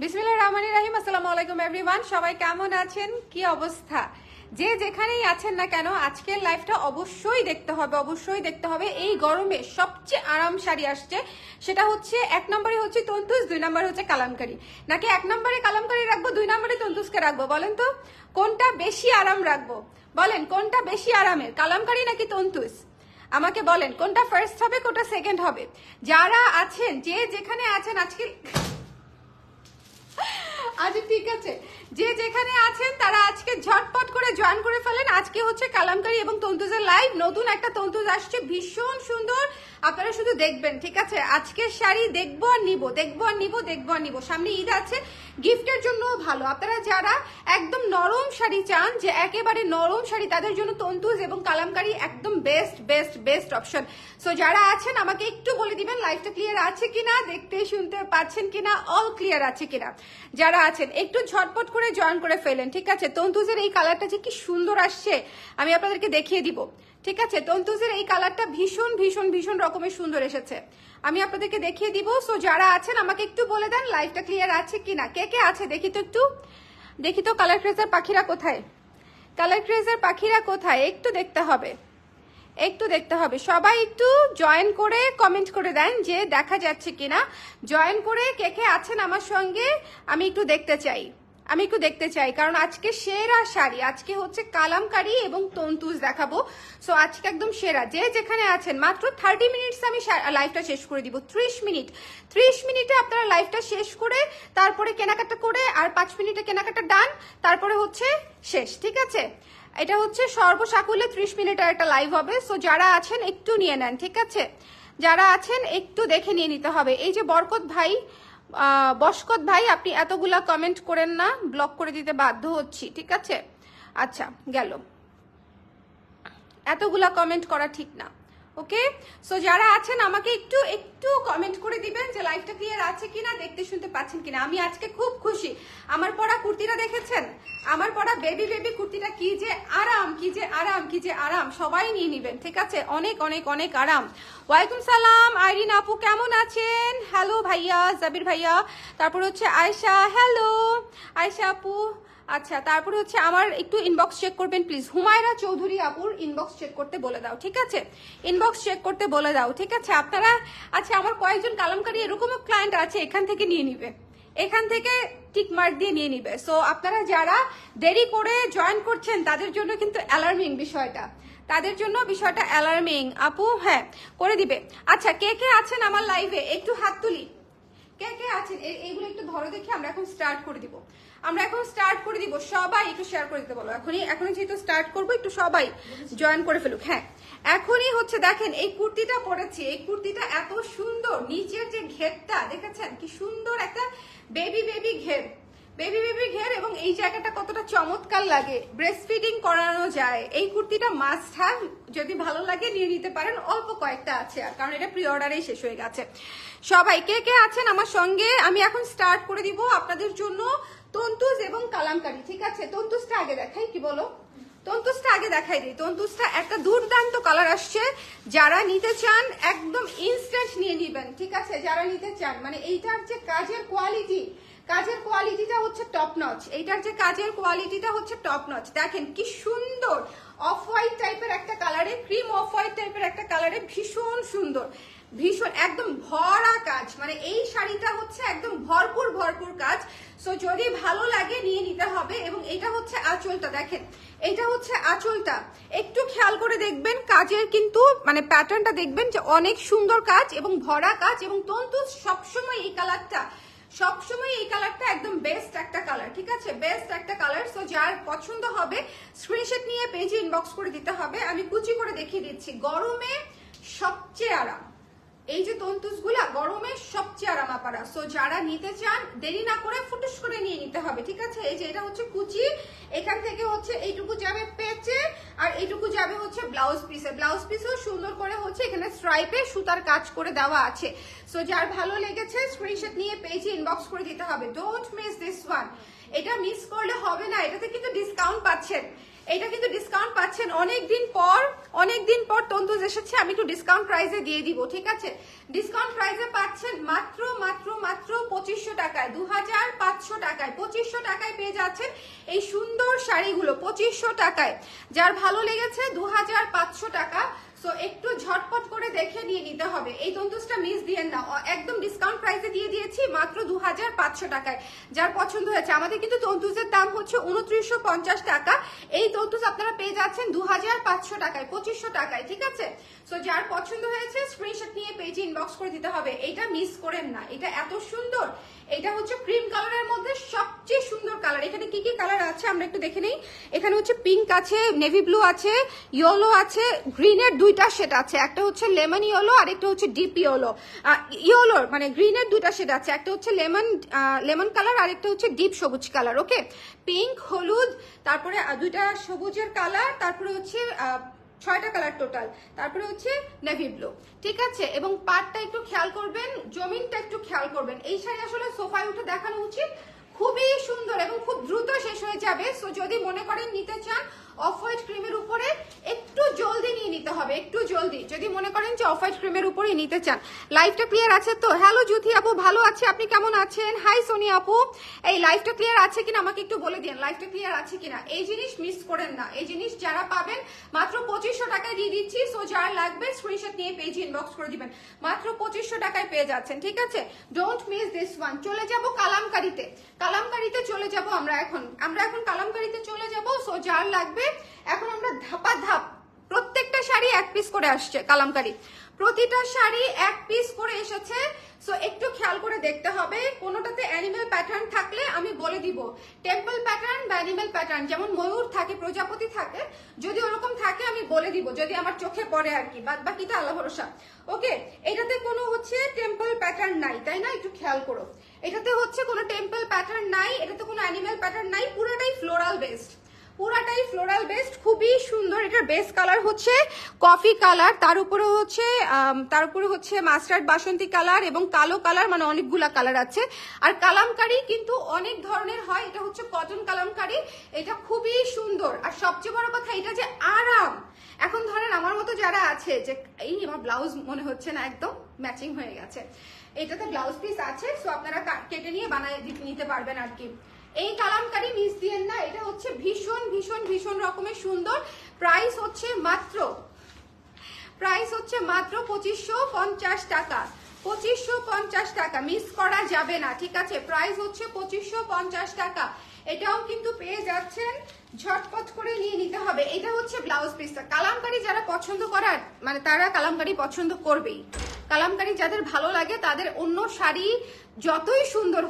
বিসমিল্লাহির রহমানির রহিম। আসসালামু আলাইকুম এভরিওয়ান, সবাই কেমন আছেন, কি অবস্থা? যে যেখানেই আছেন না কেন আজকের লাইফটা অবশ্যই দেখতে হবে, অবশ্যই দেখতে হবে। এই গরমে সবচেয়ে আরাম শাড়ি আসছে, সেটা হচ্ছে 1 নম্বরে হচ্ছে তন্তুজ, 2 নম্বরে হচ্ছে কালামকারী। নাকি 1 নম্বরে কালামকারী রাখবো, 2 নম্বরে তন্তুজকে রাখবো? বলেন তো কোনটা বেশি আরাম রাখবো? বলেন কোনটা বেশি আরামের, কালামকারী নাকি তন্তুজ? আমাকে বলেন কোনটা ফার্স্ট হবে, কোনটা সেকেন্ড হবে। যারা আছেন, যে যেখানে আছেন আজকে, আচ্ছা ঠিক আছে, যে যেখানে আছেন তারা আজকে ঝটপট করে জয়েন করে ফেলেন। আজকে হচ্ছে কালামকারী এবং তন্তুজের লাইভ। নতুন একটা তন্তুজ আসছে, ভীষণ সুন্দর, আপনারা শুধু দেখবেন, ঠিক আছে? আজকের শাড়ি দেখবো আর নিবো, দেখবো আর নিবো, দেখবো আর নিবো। সামনে ঈদ আছে, গিফটের জন্য ভালো। আপনারা যারা একদম নরম শাড়ি চান, যে একেবারে নরম শাড়ি, তাদের জন্য তন্তুজ এবং কালামকারী একদম best best best option. So যারা আছেন আমাকে একটু বলে দিবেন লাইভটা ক্লিয়ার আছে কিনা, দেখতে শুনতে পাচ্ছেন কিনা, অল ক্লিয়ার আছে কিনা। যারা আছেন একটু ঝটপট করে জয়েন করে ফেলেন, ঠিক আছে? তন্তুজের এই কালারটা যে কি সুন্দর আসছে আমি আপনাদেরকে দেখিয়ে দিব, ঠিক আছে? তন্তুজের এই কালারটা ভীষণ ভীষণ ভীষণ রকমের সুন্দর এসেছে, আমি আপনাদেরকে দেখিয়ে দিব। সো যারা আছেন আমাকে একটু বলে দেন লাইভটা ক্লিয়ার আছে কিনা, কে কে আছে দেখি তো, একটু দেখি তো। কালার ক্রেজার পাখিরা কোথায়, কালার ক্রেজার পাখিরা কোথায়, একটু দেখতে হবে, একটু দেখতে হবে। সবাই একটু জয়েন করে কমেন্ট করে দেন যে দেখা যাচ্ছে কিনা। জয়েন করে কে কে আছেন আমার সঙ্গে আমি একটু দেখতে চাই, আমি একটু দেখতে চাই, কারণ আজকে সেরা শাড়ি, আজকে হচ্ছে কালামকারী এবং তন্তুজ দেখাবো। সো আজকে একদম সেরা। যে যেখানে আছেন মাত্র 30 মিনিটস আমি লাইভটা শেষ করে দিব। 30 মিনিটে আপনারা লাইভটা শেষ করে তারপরে কেনাকাটা করে, আর 5 মিনিটে কেনাকাটা ডান, তারপরে হচ্ছে শেষ, ঠিক আছে? এটা হচ্ছে সর্বসাকুল্যে 30 মিনিটের একটা লাইভ হবে। সো যারা আছেন একটু নিয়ে নেন, ঠিক আছে? যারা আছেন একটু দেখে নিয়ে নিতে হবে। এই যে বরকত ভাই, বশকত ভাই, আপনি এতগুলা কমেন্ট করেন না, ব্লক করে দিতে বাধ্য হচ্ছি, ঠিক আছে? আচ্ছা গেল, এতগুলা কমেন্ট করা ঠিক না, ওকে? সো যারা আছেন আমাকে একটু একটু কমেন্ট করে দিবেন যে লাইভটা ক্লিয়ার আছে কিনা, দেখতে শুনতে পাচ্ছেন কিনা। আমি আজকে খুব খুশি, আমার পরা কুর্তিটা দেখেছেন, আমার পরা বেবি বেবি কুর্তিটা কি যে আরাম, কি যে আরাম, কি যে আরাম। সবাই নিয়ে নিবেন, ঠিক আছে? অনেক অনেক অনেক আরাম। ওয়ালাইকুম সালাম আইরিন আপু, কেমন আছেন? হ্যালো ভাইয়া, জাবির ভাইয়া, তারপর হচ্ছে আয়শা, হ্যালো আয়শা আপু। আচ্ছা তারপরে হচ্ছে আমার একটু ইনবক্স চেক করবেন প্লিজ। হুমায়রা চৌধুরী আপুর ইনবক্স চেক করতে বলে দাও, ঠিক আছে? ইনবক্স চেক করতে বলে দাও, ঠিক আছে? আপনারা, আচ্ছা আমার কয়েকজন কালামকারী এরকমও ক্লায়েন্ট আছে, এখান থেকে নিয়ে নিবে, এখান থেকে টিক মার্ক দিয়ে নিয়ে নিবে। সো আপনারা যারা দেরি করে জয়েন করছেন তাদের জন্য কিন্তু অ্যালার্মিং বিষয়টা, তাদের জন্য বিষয়টা অ্যালার্মিং। আপু হ্যাঁ করে দিবে। আচ্ছা কে কে আছেন আমার লাইভে একটু হাত তুলি, কে কে আছেন? এইগুলো একটু ধরো দেখি, আমরা এখন স্টার্ট করে দিব, আমরা এখন স্টার্ট করে দিব। সবাই একটু শেয়ার করে দিতে বলো, এখনই যেহেতু স্টার্ট করবো একটু সবাই জয়েন করে ফেলুক। হ্যাঁ এখনই হচ্ছে, দেখেন এই কুর্তিটা পরেছি, এই কুর্তিটা এত সুন্দর, নিচের যে ঘেরটা দেখেছেন কি সুন্দর, একটা বেবি বেবি ঘের, বেবি বেবি ঘের, এবং এই জায়গাটা কতটা চমৎকার লাগে, ব্রেস্ট ফিডিং করানো যায়। এই কুর্তিটা মাস্ট হ্যাভ, যদি ভালো লাগে নিয়ে নিতে পারেন। অল্প কয়েকটা আছে, আর কারণ এটা প্রি অর্ডারেই শেষ হয়ে গেছে। সবাই কে কে আছেন আমার সঙ্গে আমি এখন স্টার্ট করে দিব আপনাদের জন্য তন্তুজ এবং কালামকারী, ঠিক আছে? তন্তুজটা আগে দেখাই, কি বলো? তন্তুজটা আগে দেখাই দিই। তন্তুজটা একটা দুর্দান্ত কালার আসছে, যারা নিতে চান একদম ইনস্ট্যান্ট নিয়ে নিবেন, ঠিক আছে? যারা নিতে চান, মানে এইটার যে কাজের কোয়ালিটি, কাজের কোয়ালিটিটা হচ্ছে টপ নচ, এইটার যে কাজের কোয়ালিটিটা হচ্ছে টপ নচ। দেখেন কি সুন্দর, অফ হোয়াইট টাইপের একটা কালারে, ক্রিম অফ হোয়াইট টাইপের একটা কালারে, ভীষণ সুন্দর, ভীষণ একদম ভরা কাজ, মানে এই শাড়িটা হচ্ছে একদম ভরপুর ভরপুর কাজ। সো যদি ভালো লাগে নিয়ে নিতে হবে। এবং এটা হচ্ছে আঁচলটা, দেখেন এটা হচ্ছে আঁচলটা, একটু খেয়াল করে দেখবেন কাজের কিন্তু মানে প্যাটার্নটা দেখবেন যে অনেক সুন্দর কাজ এবং ভরা কাজ। এবং তন্তুজ সবসময় এই কালারটা, সবসময় এই কালারটা একদম বেস্ট একটা কালার, ঠিক আছে? বেস্ট একটা কালার। সো যার পছন্দ হবে স্ক্রিনশট নিয়ে পেজে ইনবক্স করে দিতে হবে। আমি কুচি করে দেখিয়ে দিচ্ছি, গরমে সবচেয়ে আরাম এই যে তন্তুজগুলা, গরমে সবচেয়ে আরাম আপারা। সো যারা নিতে চান দেরি না করে ফুটুস করে নিয়ে নিতে হবে, ঠিক আছে? এই যে এটা হচ্ছে কুচি, এখান থেকে হচ্ছে এইটুকু যাবে পেচে, আর এইটুকু যাবে হচ্ছে ব্লাউজ পিসে। ব্লাউজ পিসও সুন্দর করে হচ্ছে এখানে স্ট্রাইপে সুতার কাজ করে দেওয়া আছে। সো যার ভালো লেগেছে স্ক্রিনশট নিয়ে পেজে ইনবক্স করে দিতে হবে। ডোন্ট মিস দিস ওয়ান, এটা মিস করলে হবে না। এটাতে কিন্তু ডিসকাউন্ট পাচ্ছেন, এটা কিন্তু ডিসকাউন্ট পাচ্ছেন। অনেকদিন পর তন্তুজ এসেছে, আমি একটু ডিসকাউন্ট প্রাইসে দিয়ে দিব, ঠিক আছে? ডিসকাউন্ট প্রাইসে পাচ্ছেন মাত্র মাত্র মাত্র 2500 টাকায়, 2500 টাকায়, 2500 টাকায় পেয়ে যাচ্ছেন এই সুন্দর শাড়িগুলো 2500 টাকায়। যার ভালো লেগেছে 2500 টাকা। সো একটু ঝটপট করে দেখে নিয়ে নিতে হবে, এই তন্তুজটা মিস দিয়েন না, একদম ডিসকাউন্ট প্রাইসে দিয়ে দিয়েছি মাত্র 2500 টাকায়। যার পছন্দ হয়েছে, আমাদের কিন্তু তন্তুজের দাম হচ্ছে 2950 টাকা, এই তন্তুজ আপনারা পেয়ে যাচ্ছেন 2500 টাকায়, 2500 টাকায়, ঠিক আছে? সো যার পছন্দ হয়েছে স্ক্রিনশট নিয়ে পেজে ইনবক্স করে দিতে হবে, এটা মিস করেন না, এটা এত সুন্দর। এটা হচ্ছে ক্রিম কালারের মধ্যে সবচেয়ে সুন্দর কালার। এখানে কি কি কালার আছে আমরা একটু দেখে নেই। এখানে হচ্ছে পিঙ্ক আছে, নেভি ব্লু আছে, ইয়েলো আছে, গ্রিনের দুইটা শেড আছে, একটা হচ্ছে লেমন ইয়েলো আর একটা হচ্ছে ডিপ ইয়েলো। ইয়েলোর মানে গ্রিনের দুইটা শেড আছে, একটা হচ্ছে লেমন কালার আর একটা হচ্ছে ডিপ সবুজ কালার। ওকে, পিঙ্ক, হলুদ, তারপরে দুইটা সবুজের কালার, তারপরে হচ্ছে 6টা কালার টোটাল, তারপরে হচ্ছে নেভি ব্লু, ঠিক আছে? এবং পাটটা একটু খেয়াল করবেন, জমিনটা একটু খেয়াল করবেন। এই শাড়ি আসলে সোফায় উঠে দেখানো উচিত, খুবই সুন্দর এবং খুব দ্রুত শেষ হয়ে যাবে। সো যদি মনে করেন নিতে চান অফ হোয়াইট ক্রিমের উপরে, একটু জলদি নিয়ে নিতে হবে, একটু জলদি যদি মনে করেন যে অফ হোয়াইট ক্রিমের উপরে নিতে চান। লাইভটা ক্লিয়ার আছে তো? হ্যালো জ্যোতি আপু, ভালো আছে, আপনি কেমন আছেন? হাই সোনি আপু, এই লাইভটা ক্লিয়ার আছে কিনা আমাকে একটু বলে দিন, লাইভটা ক্লিয়ার আছে কিনা। এই জিনিস মিস করেন না, এই জিনিস যারা পাবেন মাত্র 2500 টাকায় দিয়ে দিচ্ছি। সো যার লাগবে স্ক্রিনশট নিয়ে পেজে ইনবক্স করে দিবেন, মাত্র 2500 টাকায় পেয়ে যাচ্ছেন, ঠিক আছে? Don't miss this one. চলে যাব কালামকারীতে, কালামকারীতে চলে যাব আমরা এখন কালামকারীতে চলে যাব। সো যার লাগবে, এখন আমরা ধাপা ধাপ প্রত্যেকটা শাড়ি এক পিস করে আসছে কালামকারী, প্রতিটা শাড়ি এক পিস করে এসেছে। সো একটু খেয়াল করে দেখতে হবে, কোনোটাতে অ্যানিমেল প্যাটার্ন থাকলে আমি বলে দিব, টেম্পল প্যাটার্ন বা অ্যানিমেল প্যাটার্ন, যেমন ময়ূর থাকে, প্রজাপতি থাকে, যদি ওরকম থাকে আমি বলে দিব, যদি আমার চোখে পড়ে আর কি, বাদ বাকিটা আল্লাহ ভরসা। ওকে, এটাতে কোনো হচ্ছে টেম্পল প্যাটার্ন নাই, তাই না? একটু খেয়াল করো, এটাতে হচ্ছে কোনো টেম্পল প্যাটার্ন নাই, এটাতে কোনো অ্যানিমেল প্যাটার্ন নাই, পুরোটাই ফ্লোরাল বেসড, পুরাটাই ফ্লোরাল বেসড, খুবই সুন্দর। এটার বেস কালার হচ্ছে কফি কালার, তার উপরে হচ্ছে মাস্টার্ড বাসন্তী কালার এবং কালো কালার, মানে অনেকগুলা কালার আছে। আর কালামকারী কিন্তু অনেক ধরনের হয়, এটা হচ্ছে কটন কালামকারী, এটা খুবই সুন্দর। আর সবচেয়ে বড় কথা এটা যে আরাম। এখন ধরেন আমার মতো যারা আছে যে এই আমার ব্লাউজ মনে হচ্ছে না, একদম ম্যাচিং হয়ে গেছে, এটাতে ব্লাউজ পিস আছে, সো আপনারা কেটে নিয়ে বানিয়ে নিতে পারবেন আর কি। এই কালামকারী মিস দিয়েন না, এটা হচ্ছে ভীষণ ভীষণ ভীষণ রকমের সুন্দর। প্রাইস হচ্ছে মাত্র 2550 টাকা, 2550 টাকা, মিস করা যাবে না, ঠিক আছে? প্রাইস হচ্ছে 2550 টাকা। এটাও কিন্তু পেয়ে যাচ্ছেন, ঝটপট করে নিয়ে নিতে হবে। এটা হচ্ছে ব্লাউজ পিসটা। কালামকারী যারা পছন্দ করার, মানে তারা কালামকারী পছন্দ করবেই। কালামকারী যাদের ভালো লাগে তাদের অন্য শাড়ি যতই সুন্দর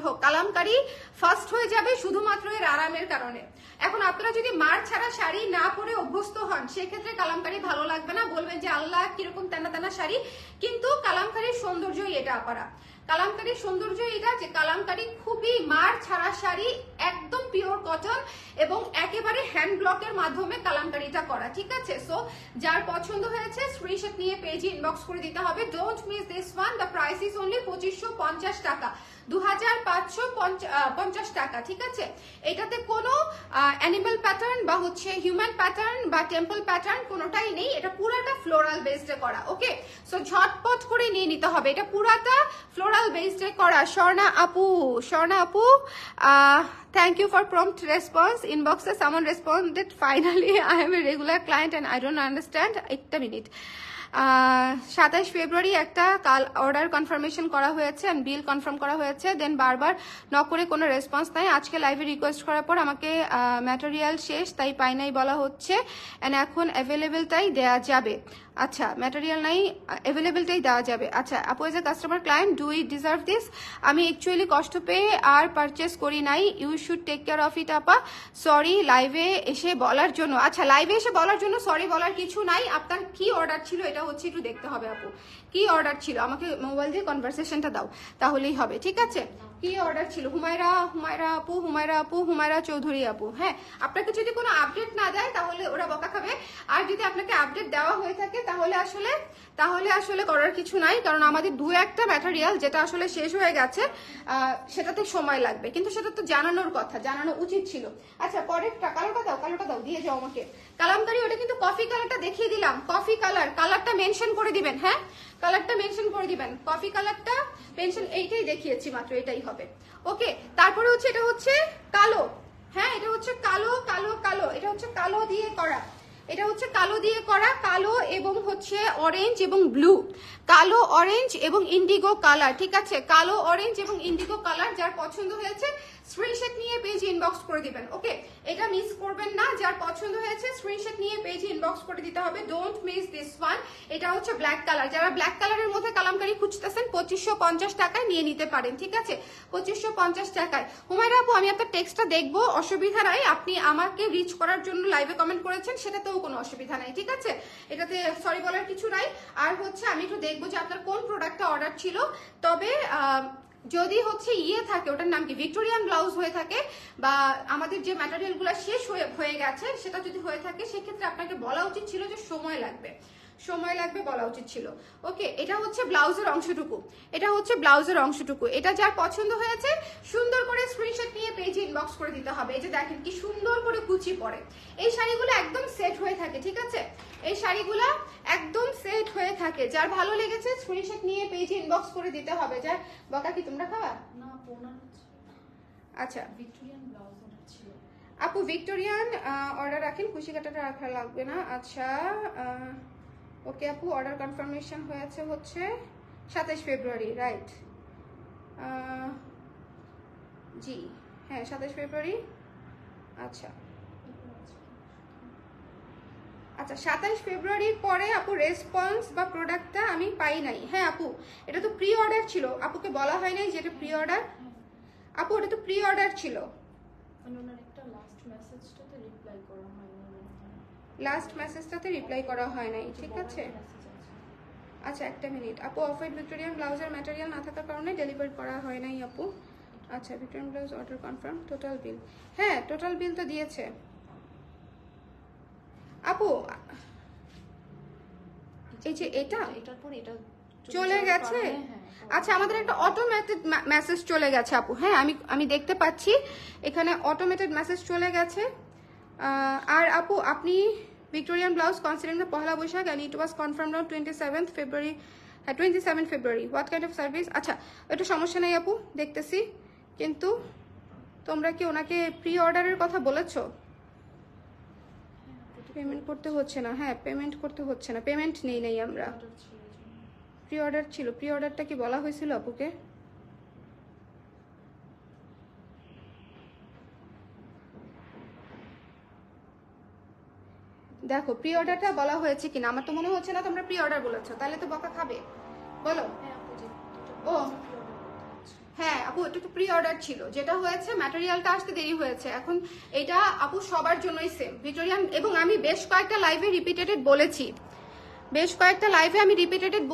হোক, কালামকারী ফার্স্ট হয়ে যাবে শুধুমাত্র এর আরামের কারণে। এখন আপনারা যদি মার ছাড়া শাড়ি না পরে অভ্যস্ত হন, সেক্ষেত্রে কালামকারী ভালো লাগবে না, বলবেন যে আল্লাহ কিরকম টানা টানা শাড়ি। কিন্তু কালামকারীর সৌন্দর্যই এটা আপারা, কালামকারীর সৌন্দর্য এটা যে কালামকারী খুবই মার ছাড়া শাড়ি, একদম পিওর কটন এবং একেবারে হ্যান্ড ব্লকের মাধ্যমে কালামকারীটা করা, ঠিক আছে? সো যার পছন্দ হয়েছে স্ক্রিনশট নিয়ে পেজে ইনবক্স করে দিতে হবে। Don't miss this one, the price is only 2550 টাকা, 2550 টাকা, ঠিক আছে? এটাতে কোনো অ্যানিমাল প্যাটার্ন বা হচ্ছে হিউম্যান প্যাটার্ন বা টেম্পল প্যাটার্ন কোনোটাই নেই, এটা পুরাটা ফ্লোরাল বেসডে করা। ওকে, সো ঝটপট করে নিয়ে নিতে হবে, এটা পুরাটা ফ্লোরাল বেসডে করা। স্বর্ণা আপু, thank you for prompt response. Inbox someone responded, finally I am a regular client and I don't understand. 1 minute. 27 ফেব্রুয়ারি একটা অর্ডার কনফার্মেশন করা হয়েছে, বিল কনফার্ম করা হয়েছে, দেন বারবার নক করে কোনো রেসপন্স নাই। আজকে লাইভে রিকোয়েস্ট করার পর আমাকে ম্যাটেরিয়াল শেষ তাই পাই নাই বলা হচ্ছে, এন্ড এখন অ্যাভেলেবেলটাই দেওয়া যাবে। আচ্ছা, ম্যাটেরিয়াল নাই, অ্যাভেলেবেলটাই দেওয়া যাবে। আচ্ছা আপু, as a customer client, do we deserve this? আমি অ্যাকচুয়ালি কষ্ট পেয়ে আর পারচেস করি নাই, you should take care of it আপা। সরি লাইভে এসে বলার জন্য। আচ্ছা, লাইভে এসে বলার জন্য সরি বলার কিছু নাই। আপনার কি অর্ডার ছিল এটা হচ্ছে একটু দেখতে হবে আপু, কি অর্ডার ছিল, আমাকে মোবাইল দিয়ে কনভারসেশনটা দাও তাহলেই হবে, ঠিক আছে? কি অর্ডার ছিল? হুমায়রা চৌধুরী আপু। হ্যাঁ, আপনাকে যদি কোনো আপডেট না দেয় তাহলে ওরা বকা খাবে, আর যদি আপনাকে আপডেট দেওয়া হয়ে থাকে তাহলে আসলে করার কিছু নাই, কারণ আমাদের দু একটা ম্যাটেরিয়াল যেটা আসলে শেষ হয়ে গেছে সেটাতে সময় লাগবে, কিন্তু সেটা তো জানানোর কথা, জানানো উচিত ছিল। আচ্ছা পরেরটা কালোটা দাও দিয়ে যাও আমাকে। কালামকারী ওটা কিন্তু কফি কালারটা দেখিয়ে দিলাম, কফি কালারটা মেনশন করে দিবেন। হ্যাঁ কালারটা মেনশন করে দিবেন, কফি কালারটা মেনশন, এইটাই দেখিয়েছি মাত্র, এটাই হবে। ওকে তারপরে হচ্ছে এটা হচ্ছে কালো, হ্যাঁ এটা হচ্ছে কালো, এটা হচ্ছে কালো দিয়ে করা, এটা হচ্ছে কালো দিয়ে করা, কালো এবং হচ্ছে অরেঞ্জ এবং ব্লু, কালো অরেঞ্জ এবং ইন্ডিগো কালার, ঠিক আছে? কালো অরেঞ্জ এবং ইন্ডিগো কালার, যার পছন্দ হয়েছে স্ক্রিনশট নিয়ে পেজে ইনবক্স করে দিবেন। ওকে এটা মিস করবেন না, যার পছন্দ হয়েছে স্ক্রিনশট নিয়ে পেজে ইনবক্স করে দিতে হবে, ডোন্ট মিস দিস ওয়ান। এটা হচ্ছে ব্ল্যাক কালার, যারা ব্ল্যাক কালারের মধ্যে কালামকারী খুঁজতেছেন 2550 টাকায় নিয়ে নিতে পারেন, ঠিক আছে? 2550 টাকায়। হুমায়রা আপু আমি আপনার টেক্সটটা দেখবো, অসুবিধা নাই, আপনি আমাকে রিচ করার জন্য লাইভে কমেন্ট করেছেন, সেটাতেও কোনো অসুবিধা নাই, ঠিক আছে? এটাতে সরি বলার কিছু নাই। আর হচ্ছে আমি একটু দেখবো যে আপনার কোন প্রোডাক্টটা অর্ডার ছিল, তবে যদি হচ্ছে ইয়ে থাকে, ওটার নাম কি, ভিক্টোরিয়ান ব্লাউজ হয়ে থাকে, বা আমাদের যে ম্যাটেরিয়ালগুলো শেষ হয়ে গেছে সেটা যদি হয়ে থাকে, সেক্ষেত্রে আপনাকে বলা উচিত ছিল যে সময় লাগবে বলা উচিত ছিল। ওকে এটা হচ্ছে ব্লাউজের অংশটুকু, এটা যার পছন্দ হয়েছে সুন্দর করে স্ক্রিনশট নিয়ে পেজে ইনবক্স করে দিতে হবে। এই যে দেখেন কি সুন্দর করে কুচি পরে, এই শাড়িগুলো একদম সেট হয়ে থাকে, ঠিক আছে? এই শাড়িগুলো একদম সেট হয়ে থাকে, যার ভালো লেগেছে স্ক্রিনশট নিয়ে পেজে ইনবক্স করে দিতে হবে। যার বকা কি তোমরা খাবা না? আচ্ছা ভিক্টোরিয়ান ব্লাউজ অর্ডার ছিল আপু, ভিক্টোরিয়ান অর্ডার রাখেন, খুশি কাটাটা রাখা লাগবে না। আচ্ছা ওকে আপু অর্ডার কনফার্মেশন হয়েছে হচ্ছে 27 ফেব্রুয়ারি, রাইট? জি হ্যাঁ 27 ফেব্রুয়ারি। আচ্ছা 27 ফেব্রুয়ারির পরে আপু রেসপন্স বা প্রোডাক্টটা আমি পাই নাই। হ্যাঁ আপু এটা তো প্রি অর্ডার ছিল, আপুকে বলা হয় নাই যে এটা প্রি অর্ডার। আপু এটা তো প্রি অর্ডার ছিল, লাস্ট মেসেজটাতে রিপ্লাই করা হয় নাই, ঠিক আছে? আচ্ছা একটা মিনিট আপু, অফ হোয়াইট ভিক্টোরিয়ান ব্লাউজের ম্যাটেরিয়াল না থাকার কারণে ডেলিভারি করা হয় নাই আপু। আচ্ছা Victorian blouse order confirm, total bill, হ্যাঁ টোটাল বিল তো দিয়েছে আপু। এই যে এটার পর এটা চলে গেছে। আচ্ছা আমাদের একটা অটোমেটেড মেসেজ চলে গেছে আপু, হ্যাঁ আমি দেখতে পাচ্ছি এখানে অটোমেটেড মেসেজ চলে গেছে। আর আপু আপনি Victorian blouse considering the Pohela Boishakh and it was confirmed on 27th February, 27 February, what kind of service? আচ্ছা এটা সমস্যা নেই আপু, দেখতেছি। কিন্তু তোমরা কি ওনাকে প্রি অর্ডারের কথা বলেছো? পেমেন্ট করতে হচ্ছে না, হ্যাঁ পেমেন্ট করতে হচ্ছে না, পেমেন্ট নেই আমরা, প্রি অর্ডার ছিল। প্রি অর্ডারটা কি বলা হয়েছিল আপুকে? দেখো প্রি অর্ডারটা বলা হয়েছে কিনা, আমার তো মনে হচ্ছে না তোমরা প্রি অর্ডার বলেছো, তাহলে তো বকা খাবে। বলো ও হ্যাঁ আপু এটা তো প্রি অর্ডার ছিল, যেটা হয়েছে ম্যাটেরিয়ালটা আসতে দেরি হয়েছে। এখন এটা আপু সবার জন্যই সেম ভিক্টোরিয়ান, এবং আমি বেশ কয়েকটা লাইভে রিপিটেড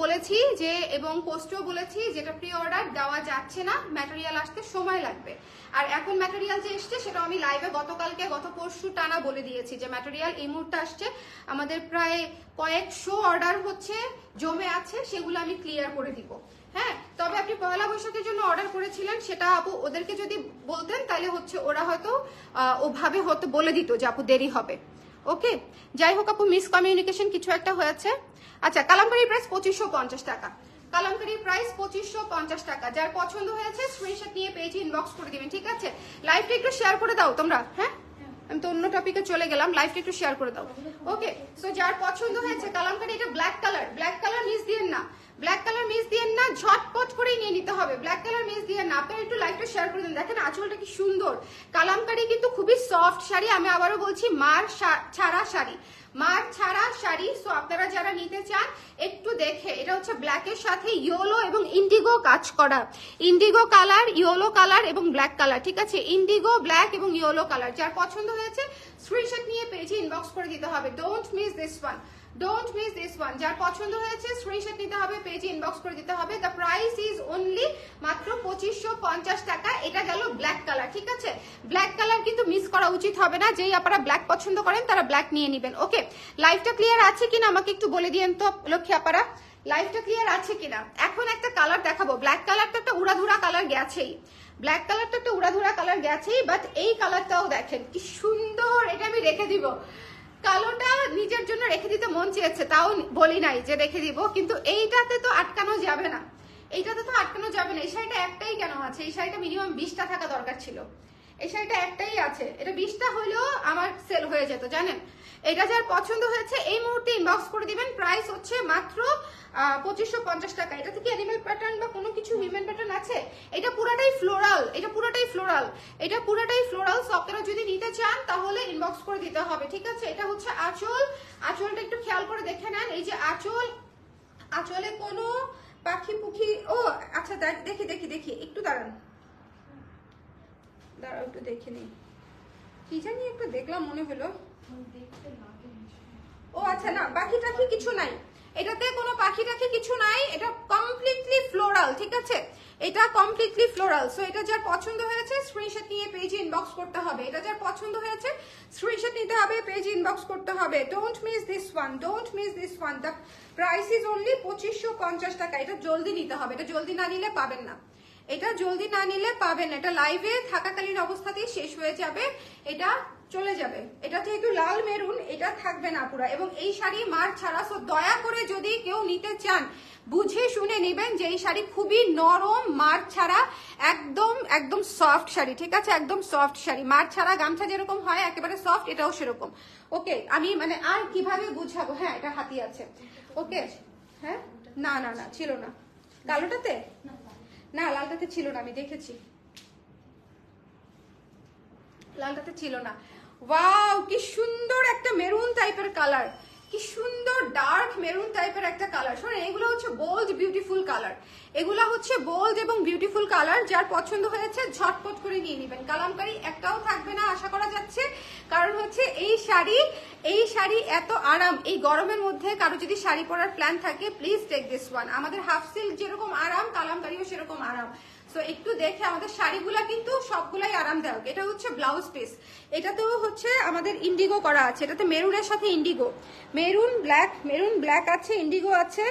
বলেছি যে, এবং পোস্টেও বলেছি যেটা প্রি অর্ডার দেওয়া যাচ্ছে না, ম্যাটেরিয়াল আসতে সময় লাগবে। আর এখন ম্যাটেরিয়াল যে এসছে সেটা আমি লাইভে গত পরশু টানা বলে দিয়েছি যে ম্যাটেরিয়াল এই মুহূর্তে আসছে, আমাদের প্রায় কয়েকশো অর্ডার হচ্ছে জমে আছে, সেগুলো আমি ক্লিয়ার করে দিব। হ্যাঁ তবে আপনি পয়লা বৈশাখের জন্য অর্ডার করেছিলেন, সেটা আপু ওদেরকে যদি বলতেন তাহলে হচ্ছে ওরা হয়তো ওভাবে হয়তো বলে দিত যে আপু দেরি হবে। ওকে যাই হোক আপু মিসকমিউনিকেশন কিছু একটা হয়েছে। আচ্ছা কালামকারীর প্রাইস 2550 টাকা, কালামকারীর প্রাইস 2550 টাকা, যার পছন্দ হয়েছে স্ক্রিনশট নিয়ে পেজে ইনবক্স করে দিবেন, ঠিক আছে? লাইভটা একটু শেয়ার করে দাও তোমরা, হ্যাঁ আমি তো অন্য টপিকে চলে গেলাম, লাইভটা একটু শেয়ার করে দাও। ওকে সো যার পছন্দ হয়েছে কালামকারী, এটা ব্ল্যাক কালার মিস দিয়েন না, ঝটপট করে নিয়ে নিতে হবে, ব্ল্যাক কালার মিস দিয়েন না। আপনারা একটু লাইভটা শেয়ার করে দিন, দেখেন আঁচলটা কি সুন্দর। কালামকারী কিন্তু খুবই সফট শাড়ি, আমি আবারও বলছি মার ছাড়া শাড়ি। সো আপনারা যারা নিতে চান একটু দেখে, এটা হচ্ছে ব্ল্যাকের সাথে ইয়েলো এবং ইন্ডিগো কাজ করা, ইন্ডিগো কালার, ইয়েলো কালার এবং ব্ল্যাক কালার, ঠিক আছে? ইন্ডিগো, ব্ল্যাক এবং ইয়েলো কালার, যার পছন্দ হয়েছে স্ক্রিনশট নিয়ে পেজে ইনবক্স করে দিতে হবে, don't miss this one. Don't miss this one. যার পছন্দ হয়েছে স্ক্রিনশট নিতে হবে, পেজে ইনবক্স করে দিতে হবে। দ্য প্রাইস ইজ অনলি মাত্র 2550 টাকা। এটা গেল ব্ল্যাক কালার, ঠিক আছে? ব্ল্যাক কালার কিন্তু মিস করা উচিত হবে না। যেই আপনারা ব্ল্যাক পছন্দ করেন তারা ব্ল্যাক নিয়ে নেবেন। ওকে, লাইভটা ক্লিয়ার আছে কিনা আমাকে একটু বলে দিয়েন তো লক্ষ্মী আপারা, লাইভটা ক্লিয়ার আছে কিনা। এখন একটা কালার দেখাবো, ব্ল্যাক কালারটা একটা উড়াধুরা কালার গেছেই, ব্ল্যাক কালারটা একটা উড়াধুরা কালার গেছেই, বাট এই কালারটাও দেখেন কি সুন্দর। এটা আমি রেখে দিব, কালোটা নিজের জন্য রেখে দিতে মন চেয়েছে, তাও বলি নাই যে রেখে দিব, কিন্তু এইটাতে তো আটকানো যাবে না, এইটাতে তো আটকানো যাবে না। এই শাড়িটা একটাই কেন আছে? এই শাড়িটা মিনিমাম 20টা থাকা দরকার ছিল। এই শাড়িটা একটাই আছে, এটা 20টা হলেও আমার সেল হয়ে যেত, জানেন? এটা যার পছন্দ হয়েছে এই মুহূর্তে ইনবক্স করে দিবেন। প্রাইস হচ্ছে মাত্র 2550 টাকা। এটা থেকে অ্যানিমাল প্যাটার্ন বা কোনো কিছু উইমেন প্যাটার্ন আছে? এটা পুরাটাই ফ্লোরাল, এটা পুরাটাই ফ্লোরাল, এটা পুরাটাই ফ্লোরাল। সো আপনারা যদি নিতে চান তাহলে ইনবক্স করে দিতে হবে, ঠিক আছে? এটা হচ্ছে আঁচল, আঁচলটা একটু খেয়াল করে দেখে নেন। এই যে আঁচল, আঁচলে কোনো পাখি পুখি, ও আচ্ছা দেখি দেখি দেখি, একটু দাঁড়ান দাঁড়াও একটু দেখে নিই, কি জানি একটু দেখলাম মনে হলো। ও আচ্ছা, না পাখি টাখি কিছু নাই, এটাতে কোনো পাখি টাখি কিছু নাই, এটা কমপ্লিটলি ফ্লোরাল, ঠিক আছে? এটা কমপ্লিটলি ফ্লোরাল। সো এটা যার পছন্দ হয়েছে স্ক্রিনশট নিয়ে পেজে ইনবক্স করতে হবে। এটা যার পছন্দ হয়েছে স্ক্রিনশট নিতে হবে, পেজে ইনবক্স করতে হবে। Don't miss this one, don't miss this one. The price is only 2550 টাকা। এটা জলদি নিতে হবে, এটা জলদি না নিলে পাবেন না, এটা জলদি না নিলে পাবেন। এটা লাইভে থাকাকালীন অবস্থাতেই শেষ হয়ে যাবে, এটা চলে যাবে। এটা যেহেতু লাল মেরুন, এটা থাকবে না পুরো। এবং এই শাড়ি মার ছাড়া, সো দয়া করে যদি কেউ নিতে চান বুঝে শুনে নেবেন যে এই শাড়ি খুবই নরম, মার ছাড়া, একদম একদম সফট শাড়ি, ঠিক আছে? একদম সফট শাড়ি, মার ছাড়া গামছা যেরকম হয় একেবারে সফট, এটাও সেরকম। ওকে, আমি মানে আর কিভাবে বুঝাবো। হ্যাঁ, এটা হাতি আছে। ওকে, হ্যাঁ, না না না ছিল না কালোটাতে, না লালটাতে ছিল না, আমি দেখেছি লালটাতে ছিল না। ওয়াও, কি সুন্দর একটা মেরুন টাইপের কালার, কি সুন্দর ডার্ক মেরুন টাইপের একটা কালার। শোনেন, এগুলো হচ্ছে বোল্ড বিউটিফুল কালার, এগুলো হচ্ছে বোল্ড এবং বিউটিফুল কালার। যার পছন্দ হয়েছে ঝটপট করে নিয়ে নেবেন। কালামকারী একটাও থাকবে না আশা করা যাচ্ছে, কারণ হচ্ছে এই শাড়ি এত আরাম। এই গরমের মধ্যে কারো যদি শাড়ি পরার প্ল্যান থাকে, প্লিজ টেক দিস ওয়ান। আমাদের হাফ সিল্ক যেরকম আরাম, কালামকারীও সেরকম আরাম। সো একটু দেখে, আমাদের শাড়িগুলা কিন্তু সবগুলাই আরামদায়ক। এটা হচ্ছে ব্লাউজ পিস, এটাতেও হচ্ছে আমাদের ইন্ডিগো করা আছে, এটাতে মেরুনের সাথে ইন্ডিগো, মেরুন ব্ল্যাক আছে, ইন্ডিগো আছে,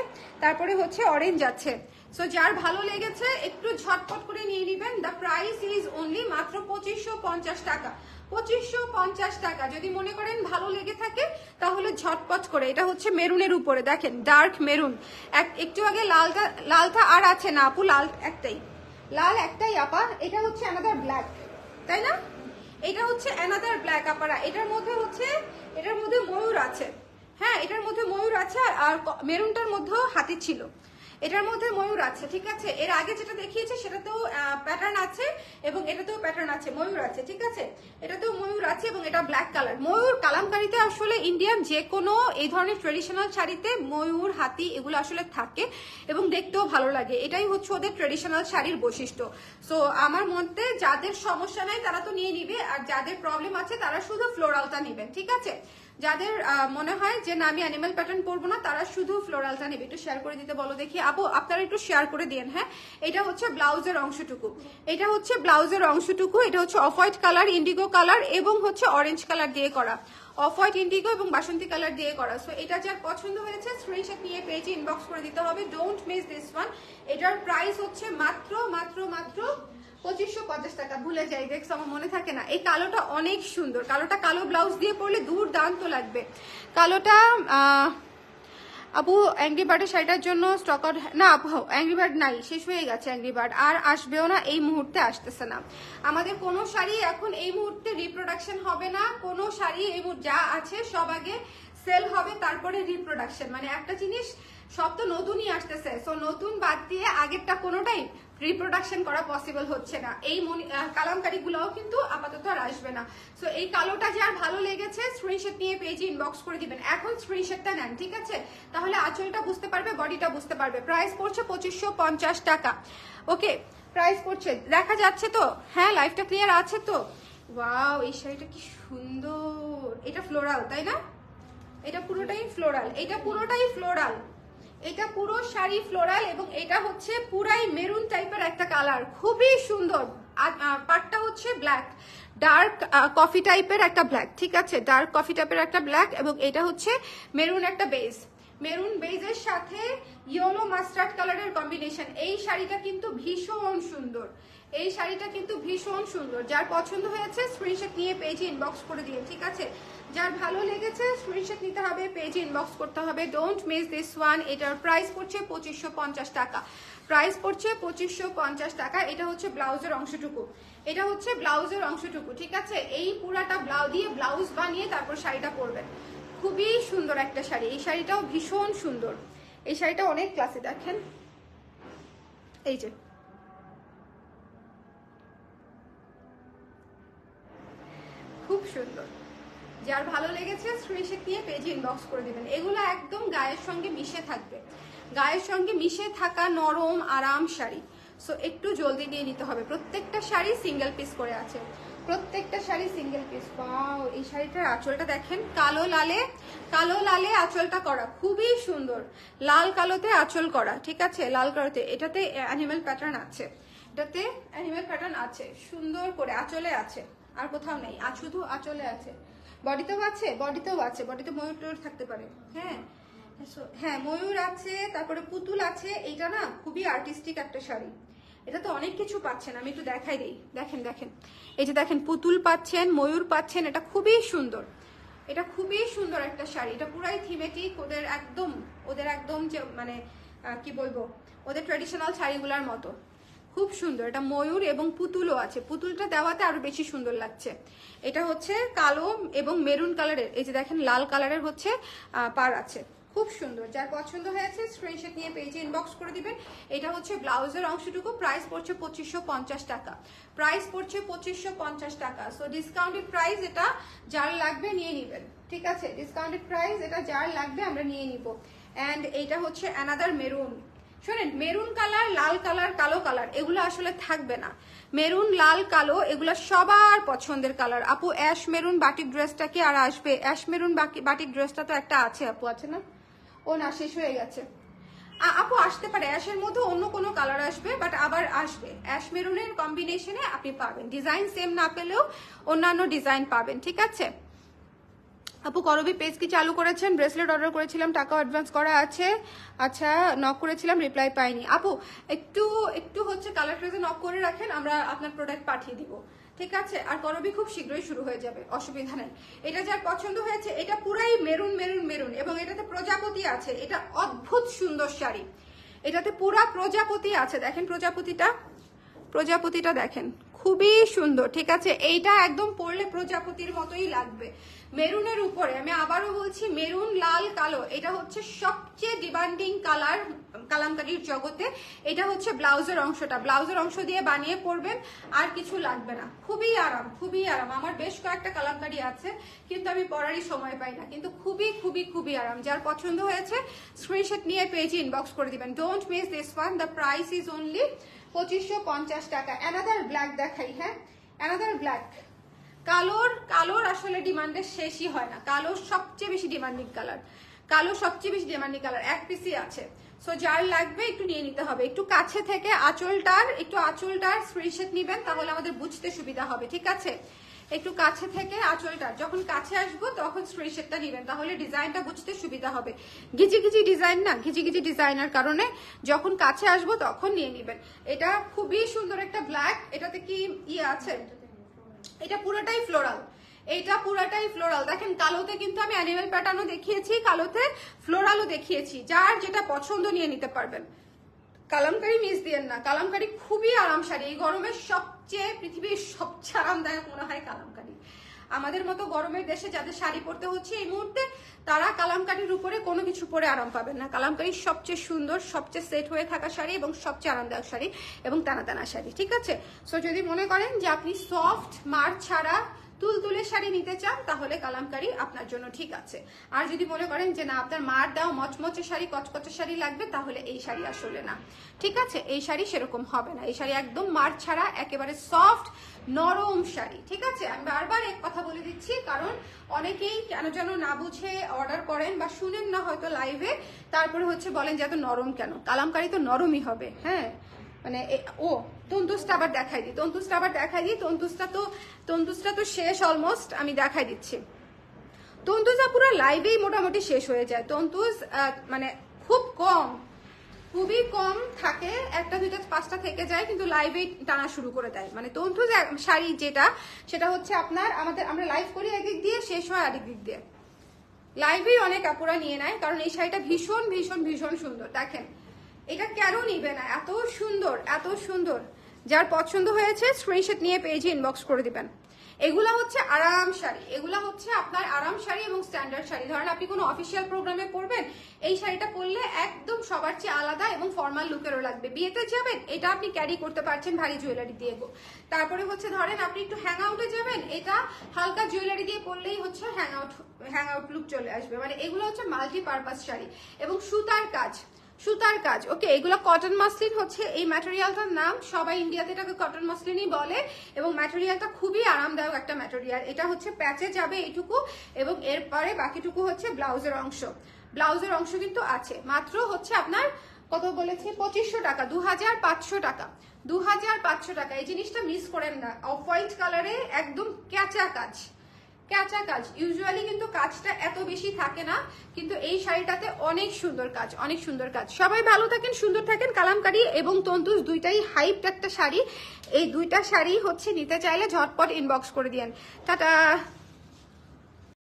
তারপরে হচ্ছে অরেঞ্জ আছে। সো যার ভালো লেগেছে একটু ঝটপট করে নিয়ে নেবেন। দ্য প্রাইস ইজ অনলি মাত্র 2550 টাকা। 2550 টাকা। যদি মনে করেন ভালো লেগে থাকে তাহলে ঝটপট করে। এটা হচ্ছে মেরুনের উপরে, দেখেন ডার্ক মেরুন। একটু আগে লালটা আর আছে না আপু? লাল একটাই আপা। এটা হচ্ছে অ্যানাদার ব্ল্যাক, তাই না? এটা হচ্ছে অ্যানাদার ব্ল্যাক আপারা। এটার মধ্যে ময়ূর আছে, হ্যাঁ এটার মধ্যে ময়ূর আছে, আর মেরুনটার মধ্যেও হাতি ছিল, এটার মধ্যে ময়ূর আছে, ঠিক আছে? এর আগে যেটা দেখিয়েছে সেটাতেও প্যাটার্ন আছে এবং এটাতেও প্যাটার্ন আছে, ময়ূর আছে, ঠিক আছে? এটাতেও ময়ূর আছে এবং এটা ব্ল্যাক কালার। ময়ূর কালামকারীতে আসলে ইন্ডিয়ান যে কোনো এই ধরনের ট্রেডিশনাল শাড়িতে ময়ূর, হাতি এগুলো আসলে থাকে এবং দেখতেও ভালো লাগে। এটাই হচ্ছে ওদের ট্রেডিশনাল শাড়ির বৈশিষ্ট্য। সো আমার মতে যাদের সমস্যা নাই তারা তো নিয়ে নিবে, আর যাদের প্রবলেম আছে তারা শুধু ফ্লোরালটা নেবেন, ঠিক আছে? যাদের মনে হয় যে না আমি অ্যানিমাল প্যাটার্ন পরবো না, তারা শুধু ফ্লোরালটা নেবে। একটু শেয়ার করে দিতে বলো দেখি আপু, আপনারা একটু শেয়ার করে দিন। হ্যাঁ, এটা হচ্ছে ব্লাউজের অংশটুকু, এটা হচ্ছে ব্লাউজের অংশটুকু। এটা হচ্ছে off white colour, Indigo colour এবং হচ্ছে অরেঞ্জ কালার দিয়ে করা, অফ হোয়াইট, ইন্ডিগো এবং বাসন্তী কালার দিয়ে করা। সো এটা যার পছন্দ হয়েছে স্ক্রিনশট নিয়ে পেজে ইনবক্স করে দিতে হবে। Don't miss this one. এটার প্রাইস হচ্ছে মাত্র 2550 টাকা। ভুলে যাই, দেখছো আমার মনে থাকে না। এই কালোটা অনেক সুন্দর, কালোটা কালো ব্লাউজ দিয়ে পরলে দুর্দান্ত লাগবে। কালোটা আপু অ্যাংরি বার্ডের শাড়িটার জন্য স্টক আউট না আপু, অ্যাংরি বার্ড নাই, শেষ হয়ে গেছে অ্যাংরি বার্ড, আর আসবেও না, এই মুহূর্তে আসতেছে না। আমাদের কোনো শাড়ি এখন এই মুহূর্তে রিপ্রোডাকশন হবে না, কোনো শাড়ি এই যা আছে সব আগে সেল হবে, তারপরে রিপ্রোডাকশন। মানে একটা জিনিস, সব তো নতুনই আসতেছে, সো নতুন বাদ দিয়ে আগেরটা কোনোটাই রিপ্রোডাকশন করা পসিবল হচ্ছে না। এই কালামকারী গুলোও কিন্তু আপাতত আর আসবে না। সো এই কালোটা যার ভালো লেগেছে স্ক্রিনশট নিয়ে পেজে ইনবক্স করে দিবেন। এখন স্ক্রিনশটটা নেন, ঠিক আছে? তাহলে আঁচলটা বুঝতে পারবে, বডিটা বুঝতে পারবে। প্রাইস পড়ছে 2550 টাকা। ওকে, প্রাইস পড়ছে, দেখা যাচ্ছে তো? হ্যাঁ, লাইভটা ক্লিয়ার আছে তো? ওয়াও, এই শাড়িটা কি সুন্দর, এটা ফ্লোরাল তাই না? এটা পুরোটাই ফ্লোরাল, এটা পুরোটাই ফ্লোরাল, এটা পুরো শাড়ি ফ্লোরাল এবং এটা হচ্ছে পুরাই মেরুন টাইপের একটা কালার, খুবই সুন্দর। পাটটা হচ্ছে ব্ল্যাক, ডার্ক কফি টাইপের একটা ব্ল্যাক, ঠিক আছে, ডার্ক কফি টাইপের একটা ব্ল্যাক এবং এটা হচ্ছে মেরুন একটা বেজ, মেরুন বেজের সাথে ইয়েলো মাস্টার্ড কালারের কম্বিনেশন। এই শাড়িটা কিন্তু ভীষণ সুন্দর, এই শাড়িটা কিন্তু ভীষণ সুন্দর। যার পছন্দ হয়েছে স্ক্রিনশট নিয়ে পেজে ইনবক্স করে দিয়ে, ঠিক আছে, যার ভালো লেগেছে স্ক্রিনশট নিতে হবে, পেজে ইনবক্স করতে হবে। Don't miss this one. এটার প্রাইস পড়ছে 2550 টাকা, প্রাইস পড়ছে 2550 টাকা। এটা হচ্ছে ব্লাউজের অংশটুকু, এটা হচ্ছে ব্লাউজের অংশটুকু, ঠিক আছে। এই পুরাটা ব্লাউজ বানিয়ে তারপর শাড়িটা পরবেন। খুবই সুন্দর একটা শাড়ি, এই শাড়িটাও ভীষণ সুন্দর, এই শাড়িটা অনেক ক্লাসে। দেখেন এই যে খুব সুন্দর, যার ভালো লেগেছে স্ক্রিনশট নিয়ে পেজে ইনবক্স করে দিবেন। এগুলো একদম গায়ের সঙ্গে মিশে থাকবে, গায়ের সঙ্গে মিশে থাকা নরম আরাম শাড়ি। সো একটু জলদি দিয়ে নিতে হবে। প্রত্যেকটা শাড়ি সিঙ্গেল পিস করে আছে, প্রত্যেকটা শাড়ি সিঙ্গেল পিস। ওয়াও, এই শাড়িটার আঁচলটা দেখেন, কালো লালে আঁচলটা করা, খুবই সুন্দর। লাল কালোতে আঁচল করা, ঠিক আছে, লাল কালোতে। এটাতে অ্যানিমেল প্যাটার্ন আছে, এটাতে অ্যানিমেল প্যাটার্ন আছে, সুন্দর করে আঁচলে আছে, আর কোথাও নেই, শুধু আঁচলে আছে। বডিতেও আছে, বডিতে ময়ূর টয়ূর থাকতে পারে। হ্যাঁ হ্যাঁ, ময়ূর আছে, তারপরে পুতুল আছে। এইটা না খুবই আর্টিস্টিক একটা শাড়ি, এটা তো অনেক কিছু পাচ্ছেন, আমি একটু দেখাই দিই। দেখেন দেখেন, এই যে দেখেন, পুতুল পাচ্ছেন, ময়ূর পাচ্ছেন, এটা খুবই সুন্দর, এটা খুবই সুন্দর একটা শাড়ি। এটা পুরাই থিমেটিক, ওদের একদম যে মানে কি বলবো, ওদের ট্র্যাডিশনাল শাড়িগুলোর মতো, খুব সুন্দর। এটা ময়ূর এবং পুতুলও আছে, পুতুলটা দেওয়াতে আরো বেশি সুন্দর লাগছে। এটা হচ্ছে কালো এবং মেরুন কালারের, এই যে দেখেন লাল কালারের হচ্ছে পার আছে, খুব সুন্দর। যার পছন্দ হয়েছে স্ক্রিনশট নিয়ে পেজে ইনবক্স করে দিবেন। এটা হচ্ছে ব্লাউজের অংশটুকু, প্রাইস পড়ছে 2550 টাকা, প্রাইস পড়ছে 2550 টাকা। সো ডিসকাউন্টেড প্রাইস, এটা যার লাগবে নিয়ে নিবেন, ঠিক আছে, ডিসকাউন্টেড প্রাইস, এটা যার লাগবে আমরা নিয়ে নিব। অ্যান্ড এইটা হচ্ছে অ্যানাদার মেরুন। শোনেন, মেরুন কালার, লাল কালার, কালো কালার এগুলো আসলে থাকবে না। মেরুন, লাল, কালো এগুলো সবার পছন্দের কালার। আপু অ্যাশ মেরুন বাটিক ড্রেসটা কি আর আসবে? অ্যাশ মেরুন বাটিক ড্রেসটা তো একটা আছে আপু, আছে না? ও না, শেষ হয়ে গেছে আপু। আসতে পারে, অ্যাশের মধ্যে অন্য কোনো কালার আসবে, বাট আবার আসবে। অ্যাশ মেরুনের কম্বিনেশনে আপনি পাবেন, ডিজাইন সেম না পেলেও অন্যান্য ডিজাইন পাবেন, ঠিক আছে। আপু করবি পেজ কি চালু করেছেন? ব্রেসলেট অর্ডার করেছিলাম, টাকা অ্যাডভান্স করা আছে। আচ্ছা, নক করেছিলাম, রিপ্লাই পাইনি। আপু একটু হচ্ছে কালার ট্রেজে নক করে রাখেন, আমরা আপনার প্রোডাক্ট পাঠিয়ে দিব, ঠিক আছে। আর করবি খুব শীঘ্রই শুরু হয়ে যাবে, অসুবিধা নেই। এটা যার পছন্দ হয়েছে, এটা পুরাই মেরুন মেরুন মেরুন এবং এটাতে প্রজাপতি আছে। এটা অদ্ভুত সুন্দর শাড়ি, এটাতে পুরা প্রজাপতি আছে। দেখেন প্রজাপতিটা দেখেন, খুবই সুন্দর, ঠিক আছে। এইটা একদম পরলে প্রজাপতির মতোই লাগবে মেরুনের উপরে। আমি আবারও বলছি, মেরুন, লাল, কালো এটা হচ্ছে সবচেয়ে ডিমান্ডিং কালার কালামকারীর জগতে। এটা হচ্ছে ব্লাউজের অংশটা, ব্লাউজের অংশ দিয়ে বানিয়ে পরবেন, আর কিছু লাগবে না। খুবই আরাম, খুবই আরাম। আমার বেশ কয়েকটা কালামকারী আছে, কিন্তু আমি পরারই সময় পাই না, কিন্তু খুবই খুবই খুবই আরাম। যার পছন্দ হয়েছে স্ক্রিনশট নিয়ে পেজে ইনবক্স করে দিবেন। Don't miss this one, the price is only 2550 টাকা। অ্যানাদার ব্ল্যাক দেখাই, হ্যাঁ, অ্যানাদার ব্ল্যাক। কালোর আসলে ডিমান্ডের শেষই হয় না, কালো সবচেয়ে বেশি ডিমান্ডিং কালার, কালো সবচেয়ে বেশি ডিমান্ডিং কালার। এক পিসই আছে, সো যার লাগবে একটু নিয়ে নিতে হবে। একটু কাছে থেকে আঁচলটার স্ক্রিনশট নিবেন, তাহলে আমাদের বুঝতে সুবিধা হবে, ঠিক আছে। একটু কাছে থেকে আঁচলটার, যখন কাছে আসবো তখন স্ক্রিনশটটা নিবেন, তাহলে ডিজাইনটা বুঝতে সুবিধা হবে। ঘিজি ডিজাইন না, ঘিজি ডিজাইনের কারণে যখন কাছে আসবো তখন নিয়ে নিবেন। এটা খুবই সুন্দর একটা ব্ল্যাক, এটাতে কি ইয়ে আছে, এটা পুরোটাই ফ্লোরাল, এইটা পুরাটাই ফ্লোরাল। দেখেন কালোতে কিন্তু আমি অ্যানিমেল প্যাটার্নও দেখিয়েছি, কালোতে ফ্লোরালও দেখিয়েছি। যার যেটা পছন্দ নিয়ে নিতে পারবেন। কালামকারী মিস দিয়েন না, কালামকারী খুবই আরাম শাড়ি। এই গরমের পৃথিবীর সবচেয়ে আরামদায়ক মনে হয় কালামকারী। আমাদের মতো গরমের দেশে যাদের শাড়ি পরতে হচ্ছে এই মুহূর্তে, তারা কালামকারীর উপরে কোনো কিছু পরে আরাম পাবেন না। কালামকারী সবচেয়ে সুন্দর, সবচেয়ে সেট হয়ে থাকা শাড়ি এবং সবচেয়ে আরামদায়ক শাড়ি এবং টানা টানা শাড়ি, ঠিক আছে। সো যদি মনে করেন যে আপনি সফট মার ছাড়া তুলতুলে শাড়ি নিতে চান তাহলে কালামকারী আপনার জন্য ঠিক আছে। আর যদি মনে করেন যে না আপনার মার দেওয়া মচমচে শাড়ি কচকচে শাড়ি লাগবে তাহলে এই শাড়ি আসলে না, ঠিক আছে? এই শাড়ি সেরকম হবে না, এই শাড়ি একদম মার ছাড়া একেবারে সফট নরম শাড়ি, ঠিক আছে? আমি বারবার এক কথা বলে দিচ্ছি কারণ অনেকেই কেন যেন না বুঝে অর্ডার করেন বা শুনেন না হয়তো লাইভে, তারপরে হচ্ছে বলেন যে এত নরম কেন। কালামকারী তো নরমই হবে, হ্যাঁ মানে ও তন্তুজটা আবার দেখাই দিই, তন্তুজটা তো শেষ অলমোস্ট, আমি দেখাই দিচ্ছি। তন্তুজা পুরো লাইভেই মোটামুটি শেষ হয়ে যায়। তন্তুজ মানে খুবই কম থাকে, একটা দুইটা পাঁচটা থেকে যায় কিন্তু লাইভেই টানা শুরু করে দেয়। মানে তন্তুজ শাড়ি যেটা সেটা হচ্ছে আপনার আমরা লাইভ করি একদিক দিয়ে, শেষ হয় আরেক দিক দিয়ে। লাইভেই অনেক আপুরা নিয়ে নেয় কারণ এই শাড়িটা ভীষণ ভীষণ ভীষণ সুন্দর। দেখেন এটা কেন নিবে না, এত সুন্দর এত সুন্দর। যার পছন্দ হয়েছে স্ক্রিনশট নিয়ে পেজে ইনবক্স করে দিবেন। এগুলা হচ্ছে আরাম শাড়ি, এগুলা হচ্ছে আপনার আরাম শাড়ি এবং স্ট্যান্ডার্ড শাড়ি। ধরেন আপনি কোনো অফিসিয়াল প্রোগ্রামে পরবেন, এই শাড়িটা পরলে একদম সবার চেয়ে আলাদা এবং ফর্মাল লুকেরও লাগবে। বিয়েতে যাবেন এটা আপনি ক্যারি করতে পারছেন ভারী জুয়েলারি দিয়ে। তারপরে হচ্ছে ধরেন আপনি একটু হ্যাং আউটে যাবেন, এটা হালকা জুয়েলারি দিয়ে পরলেই হচ্ছে হ্যাং আউট লুক চলে আসবে। মানে এগুলো হচ্ছে মাল্টি পারপাস শাড়ি এবং সুতার কাজ, ওকে? এগুলো কটন মাসলিন হচ্ছে এই ম্যাটেরিয়ালটার নাম, সবাই ইন্ডিয়াতে এটাকে কটন মাসলিনই বলে এবং ম্যাটেরিয়ালটা খুবই আরামদায়ক একটা ম্যাটেরিয়াল। এটা হচ্ছে প্যাচে যাবে এইটুকু এবং এরপরে বাকিটুকু হচ্ছে ব্লাউজের অংশ কিন্তু আছে। মাত্র হচ্ছে আপনার কত বলেছে 2500 টাকা, 2500 টাকা, 2500 টাকা। এই জিনিসটা মিস করেন না। অফ হোয়াইট কালারে একদম ক্যাচা কাজ। ইউজুয়ালি কিন্তু কাজটা এত বেশি থাকে না, কিন্তু এই শাড়িটাতে অনেক সুন্দর কাজ। সবাই ভালো থাকেন, সুন্দর থাকেন। কালামকারী এবং তন্তুজ দুইটাই হাইপড একটা শাড়ি। এই দুইটা শাড়ি হচ্ছে নিতে চাইলে ঝটপট ইনবক্স করে দিয়েন। টাটা।